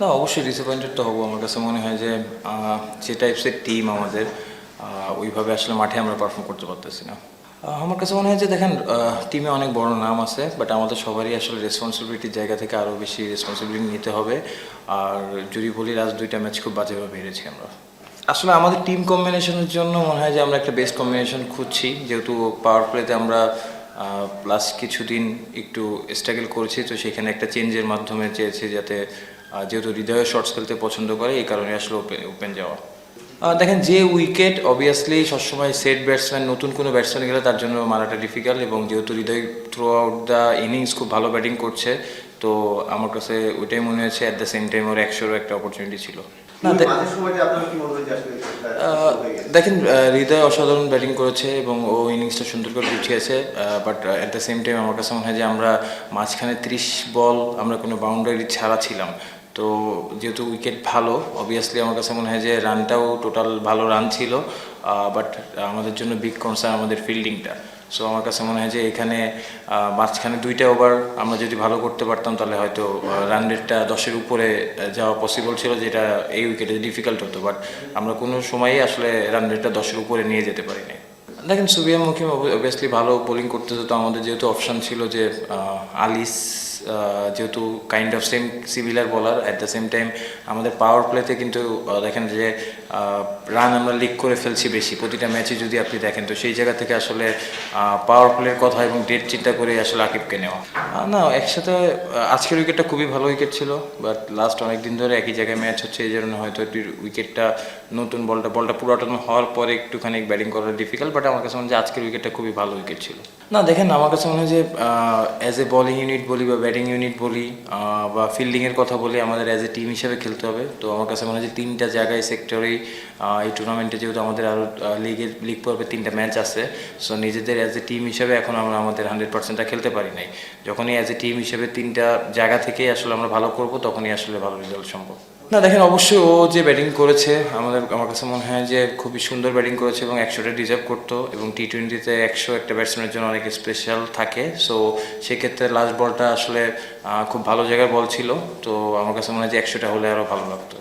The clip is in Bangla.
না, অবশ্যই ডিসঅ্যাপয়েন্টেড তো হবো। আমার কাছে মনে হয় যে যে টাইপসের টিম আমাদের, ওইভাবে আসলে মাঠে আমরা পারফর্ম করতে পারতেছি না। আমার কাছে মনে হয় যে দেখেন, টিমে অনেক বড় নাম আছে, বাট আমাদের সবারই আসলে রেসপন্সিবিলিটির জায়গা থেকে আরও বেশি রেসপন্সিবিলিটি নিতে হবে। আর যদি বলি, লাস্ট 2টা ম্যাচ খুব বাজেভাবে হেরেছি আমরা। আসলে আমাদের টিম কম্বিনেশনের জন্য মনে হয় যে আমরা একটা বেস্ট কম্বিনেশন খুঁজছি, যেহেতু পাওয়ার প্লেতে আমরা লাস্ট কিছুদিন একটু স্ট্রাগল করেছি, তো সেখানে একটা চেঞ্জের মাধ্যমে চেয়েছি যাতে যেহেতু হৃদয়ে শর্টস খেলতে পছন্দ করে, এই কারণে আসলে ওপেন যাওয়া। দেখেন, যে উইকেট অবভিয়াসলি সবসময় সেট ব্যাটসম্যান, নতুন কোনো ব্যাটসম্যান গেলে তার জন্য মারাটা ডিফিকাল্ট, এবং যেহেতু হৃদয় থ্রু আউট দ্য ইনিংস খুব ভালো ব্যাটিং করছে, তো আমার কাছে ওইটাই মনে হয়েছে অ্যাট দ্য সেম টাইম ওর 100-ও একটা অপরচুনিটি ছিল। না দেখেন, হৃদয় অসাধারণ ব্যাটিং করেছে এবং ও ইনিংসটা সুন্দর করে গুছিয়েছে, but at the same time আমার কাছে মনে হয় যে আমরা মাঝখানে 30 বল আমরা কোনো বাউন্ডারি ছাড়া ছিলাম। তো যেহেতু উইকেট ভালো, অবভিয়াসলি আমার কাছে মনে হয় যে রানটাও টোটাল ভালো রান ছিল, বাট আমাদের জন্য বিগ কনসার্ন আমাদের ফিল্ডিংটা। সো আমার কাছে মনে হয় যে এখানে মাঝখানে 2টা ওভার আমরা যদি ভালো করতে পারতাম, তাহলে হয়তো রান রেটটা 10-এর উপরে যাওয়া পসিবল ছিল, যেটা এই উইকেটে ডিফিকাল্ট হতো, বাট আমরা কোনো সময়ই আসলে রান রেটটা 10-এর উপরে নিয়ে যেতে পারিনি। দেখেন, সুবিয়া মুখিম অবভিয়াসলি ভালো বোলিং করতে হতো। আমাদের যেহেতু অপশান ছিল যে আলিস, যেহেতু কাইন্ড অফ সেম সিমিলার বলার, অ্যাট দ্য সেম টাইম আমাদের পাওয়ার প্লেতে কিন্তু দেখেন যে রান আমরা লিক করে ফেলছি বেশি প্রতিটা ম্যাচে যদি আপনি দেখেন, তো সেই জায়গা থেকে আসলে পাওয়ার প্লের কথা এবং ডেট চিন্তা করে আসলে আকিবকে নেওয়া। না, একসাথে আজকের উইকেটটা খুবই ভালো উইকেট ছিল, বাট লাস্ট অনেক দিন ধরে একই জায়গায় ম্যাচ হচ্ছে, এই জন্য হয়তো উইকেটটা নতুন বলটা পুরাতন হওয়ার পরে একটুখানি ব্যাটিং করা ডিফিকাল্ট, বাট আমার কাছে মনে হয় যে আজকের উইকেটটা খুবই ভালো উইকেট ছিল। না দেখেন, আমার কাছে মনে হয় যে অ্যাজ এ বোলিং ইউনিট বলি বা ব্যাটিং ইউনিট বলি বা ফিল্ডিংয়ের কথা বলি, আমাদের অ্যাজ এ টিম হিসেবে খেলতে হবে। তো আমার কাছে মনে হয় যে 3টা জায়গায় সেক্টরেই এই টুর্নামেন্টে, যেহেতু আমাদের আরও লিগ পর্বে 3টা ম্যাচ আছে, সো নিজেদের অ্যাজ এ টিম হিসেবে এখন আমরা আমাদের 100%টা খেলতে পারি নাই। যখনই অ্যাজ এ টিম হিসেবে 3টা জায়গা থেকেই আসলে আমরা ভালো করব, তখনই আসলে ভালো রেজাল্ট সম্ভব। না দেখেন, অবশ্যই ও যে ব্যাটিং করেছে আমার কাছে মনে হয় যে খুবই সুন্দর ব্যাটিং করেছে এবং 100টা ডিজার্ভ করতো, এবং টি-20তে 100 একটা ব্যাটসম্যানের জন্য অনেক স্পেশাল থাকে। সো সেক্ষেত্রে লাস্ট বলটা আসলে খুব ভালো জায়গার বল ছিল, তো আমার কাছে মনে হয় যে 100টা হলে আরও ভালো লাগতো।